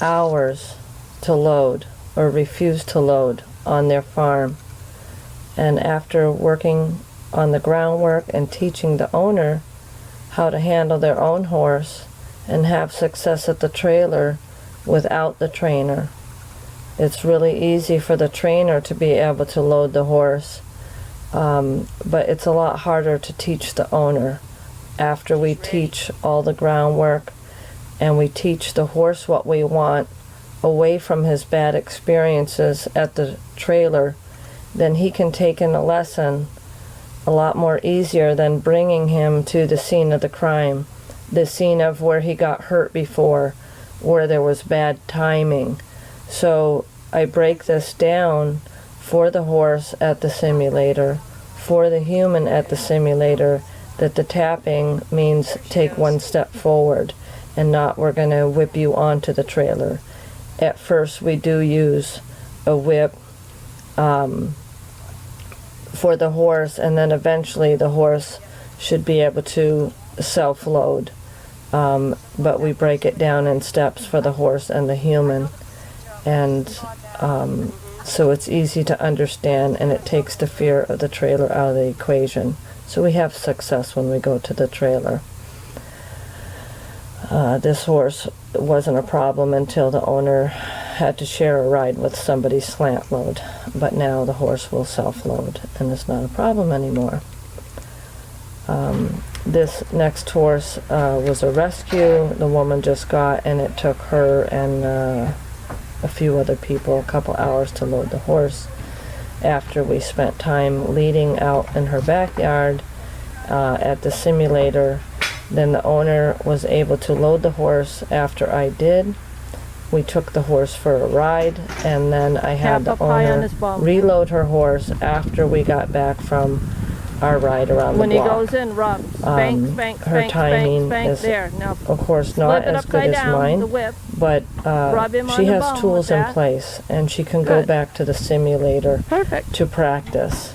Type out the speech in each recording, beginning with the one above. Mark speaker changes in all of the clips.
Speaker 1: hours to load or refuse to load on their farm. And after working on the groundwork and teaching the owner how to handle their own horse and have success at the trailer without the trainer, it's really easy for the trainer to be able to load the horse, but it's a lot harder to teach the owner. After we teach all the groundwork and we teach the horse what we want away from his bad experiences at the trailer, then he can take in a lesson a lot more easier than bringing him to the scene of the crime, the scene of where he got hurt before, where there was bad timing. So I break this down for the horse at the simulator, for the human at the simulator, that the tapping means take one step forward and not we're going to whip you onto the trailer. At first we do use a whip for the horse, and then eventually the horse should be able to self-load. But we break it down in steps for the horse and the human. And so it's easy to understand, and it takes the fear of the trailer out of the equation. So we have success when we go to the trailer. This horse wasn't a problem until the owner had to share a ride with somebody's slant load, but now the horse will self-load and it's not a problem anymore. This next horse was a rescue the woman just got, and it took her and a few other people a couple hours to load the horse. After we spent time leading out in her backyard at the simulator, then the owner was able to load the horse after I did. We took the horse for a ride, and then I had the owner reload her horse after we got back from our ride around the block.
Speaker 2: When he goes in, rub, spank, spank,
Speaker 1: her
Speaker 2: spank,
Speaker 1: timing
Speaker 2: spank,
Speaker 1: is,
Speaker 2: there. Now,
Speaker 1: of course, not as good as mine,
Speaker 2: the whip,
Speaker 1: but she has tools in place, and she can go back to the simulator to practice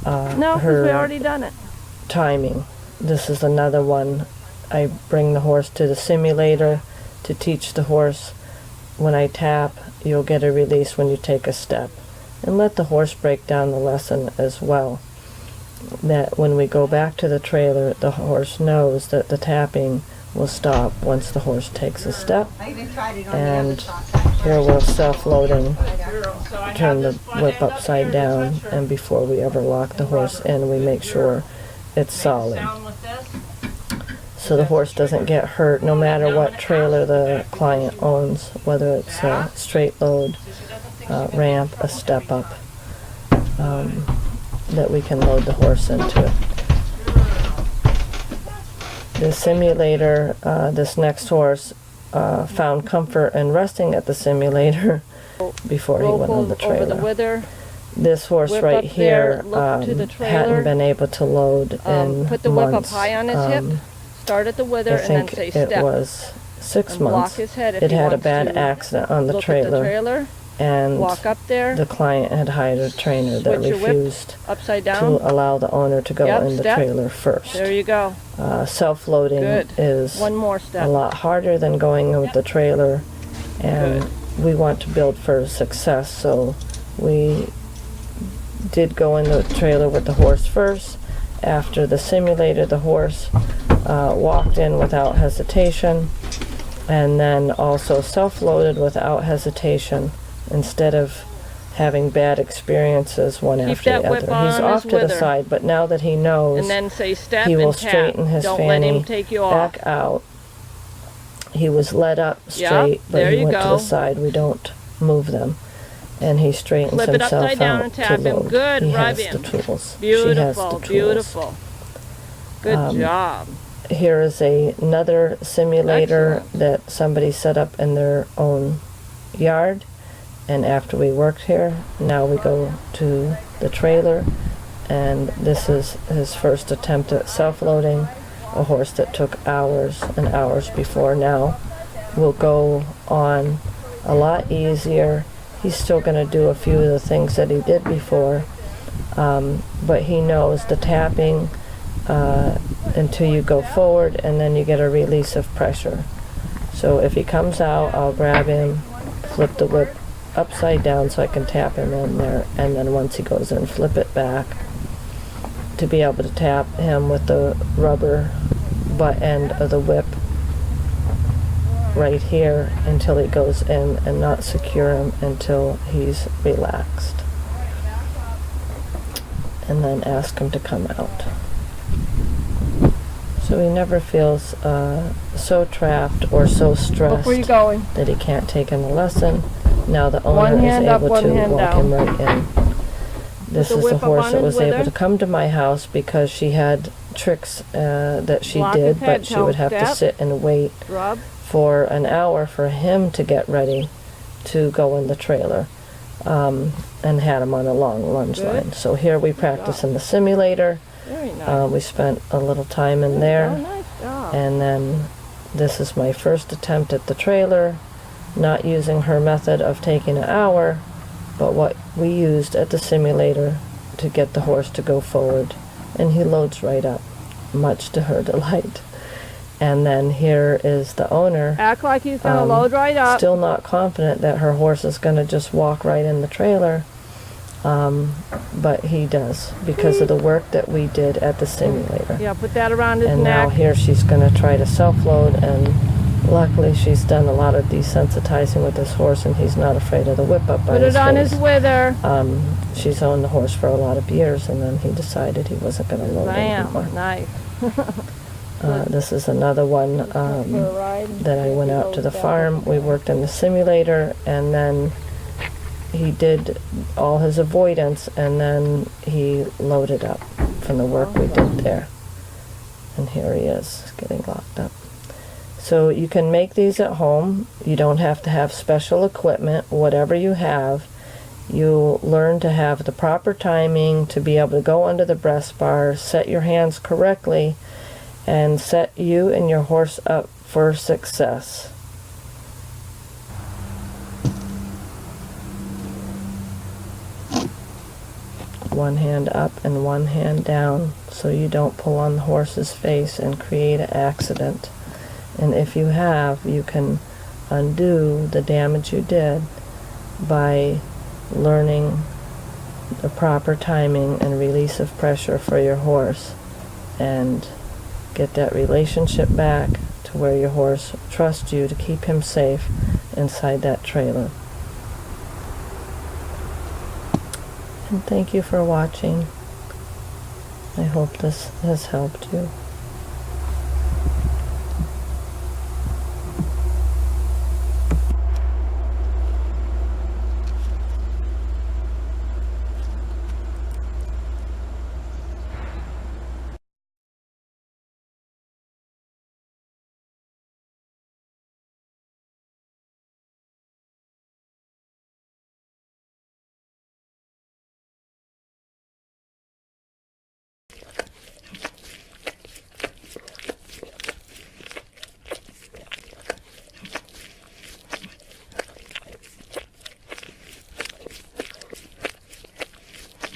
Speaker 2: no, because we already done it.
Speaker 1: Timing. This is another one. I bring the horse to the simulator to teach the horse, when I tap, you'll get a release when you take a step. And let the horse break down the lesson as well. That when we go back to the trailer, the horse knows that the tapping will stop once the horse takes a step. And here we're self-loading, turn the whip upside down, and before we ever lock the horse in, we make sure it's solid. So the horse doesn't get hurt no matter what trailer the client owns, whether it's a straight load, ramp, a step up, that we can load the horse into. The simulator, this next horse found comfort in resting at the simulator before he went on the trailer. This horse right here hadn't been able to load in
Speaker 2: put the whip up high on his hip. Start at the wither and then say step.
Speaker 1: It was 6 months. It had a bad accident on the trailer, and
Speaker 2: walk up there,
Speaker 1: the client had hired a trainer that refused
Speaker 2: upside down
Speaker 1: to allow the owner to go in the trailer first.
Speaker 2: There you go.
Speaker 1: Self-loading is
Speaker 2: one more step.
Speaker 1: A lot harder than going with the trailer, and we want to build for success, so we did go in the trailer with the horse first. After the simulator, the horse walked in without hesitation, and then also self-loaded without hesitation instead of having bad experiences one after the other. He's off to the side, but now that he knows,
Speaker 2: and then say step,
Speaker 1: he will
Speaker 2: and
Speaker 1: straighten his
Speaker 2: Don't
Speaker 1: fanny
Speaker 2: let him take you
Speaker 1: back
Speaker 2: off.
Speaker 1: out. He was led up straight, but he went to the side. We don't move them. And he straightens
Speaker 2: Flip
Speaker 1: himself
Speaker 2: it upside down
Speaker 1: out
Speaker 2: and tap
Speaker 1: to load.
Speaker 2: him. Good,
Speaker 1: he
Speaker 2: rub
Speaker 1: has
Speaker 2: him.
Speaker 1: the tools.
Speaker 2: Beautiful,
Speaker 1: she has the tools.
Speaker 2: beautiful. Good job.
Speaker 1: Here is another simulator that somebody set up in their own yard. And after we worked here, now we go to the trailer. And this is his first attempt at self-loading. A horse that took hours and hours before now will go on a lot easier. He's still going to do a few of the things that he did before, but he knows the tapping until you go forward, and then you get a release of pressure. So if he comes out, I'll grab him, flip the whip upside down so I can tap him in there, and then once he goes in, flip it back to be able to tap him with the rubber butt end of the whip right here until he goes in, and not secure him until he's relaxed. And then ask him to come out. So he never feels so trapped or so stressed
Speaker 2: Where you going?
Speaker 1: that he can't take in the lesson. Now the
Speaker 2: One
Speaker 1: owner is
Speaker 2: hand up,
Speaker 1: able
Speaker 2: one
Speaker 1: to
Speaker 2: hand
Speaker 1: walk
Speaker 2: down.
Speaker 1: him right in. This
Speaker 2: the
Speaker 1: is
Speaker 2: whip
Speaker 1: the
Speaker 2: up
Speaker 1: horse
Speaker 2: on
Speaker 1: that
Speaker 2: his
Speaker 1: was able
Speaker 2: wither.
Speaker 1: to come to my house because she had tricks that she
Speaker 2: Block
Speaker 1: did,
Speaker 2: his head,
Speaker 1: but she would have to
Speaker 2: step.
Speaker 1: sit and wait
Speaker 2: Rub.
Speaker 1: for an hour for him to get ready to go in the trailer, and had him on a long lunge
Speaker 2: Good.
Speaker 1: line. So here we practice in the simulator.
Speaker 2: Very nice.
Speaker 1: We spent a little time in there.
Speaker 2: Oh, nice job.
Speaker 1: And then this is my first attempt at the trailer, not using her method of taking an hour, but what we used at the simulator to get the horse to go forward. And he loads right up, much to her delight. And then here is the owner,
Speaker 2: Act like he's going to load right up.
Speaker 1: still not confident that her horse is going to just walk right in the trailer. But he does, because of the work that we did at the simulator.
Speaker 2: Yeah, put that around his
Speaker 1: And now
Speaker 2: neck.
Speaker 1: here she's going to try to self-load, and luckily she's done a lot of desensitizing with this horse, and he's not afraid of the whip up by
Speaker 2: Put
Speaker 1: his
Speaker 2: it on
Speaker 1: face.
Speaker 2: his wither.
Speaker 1: She's owned the horse for a lot of years, and then he decided he wasn't going to load anymore.
Speaker 2: Bam. Nice.
Speaker 1: This is another one
Speaker 2: For a ride.
Speaker 1: that I went out to the farm. We worked in the simulator, and then he did all his avoidance, and then he loaded up from the work we did there. And here he is, getting locked up. So you can make these at home. You don't have to have special equipment. Whatever you have, you learn to have the proper timing to be able to go under the breast bar, set your hands correctly, and set you and your horse up for success. One hand up and one hand down so you don't pull on the horse's face and create an accident. And if you have, you can undo the damage you did by learning the proper timing and release of pressure for your horse, and get that relationship back to where your horse trusts you to keep him safe inside that trailer. And thank you for watching. I hope this has helped you.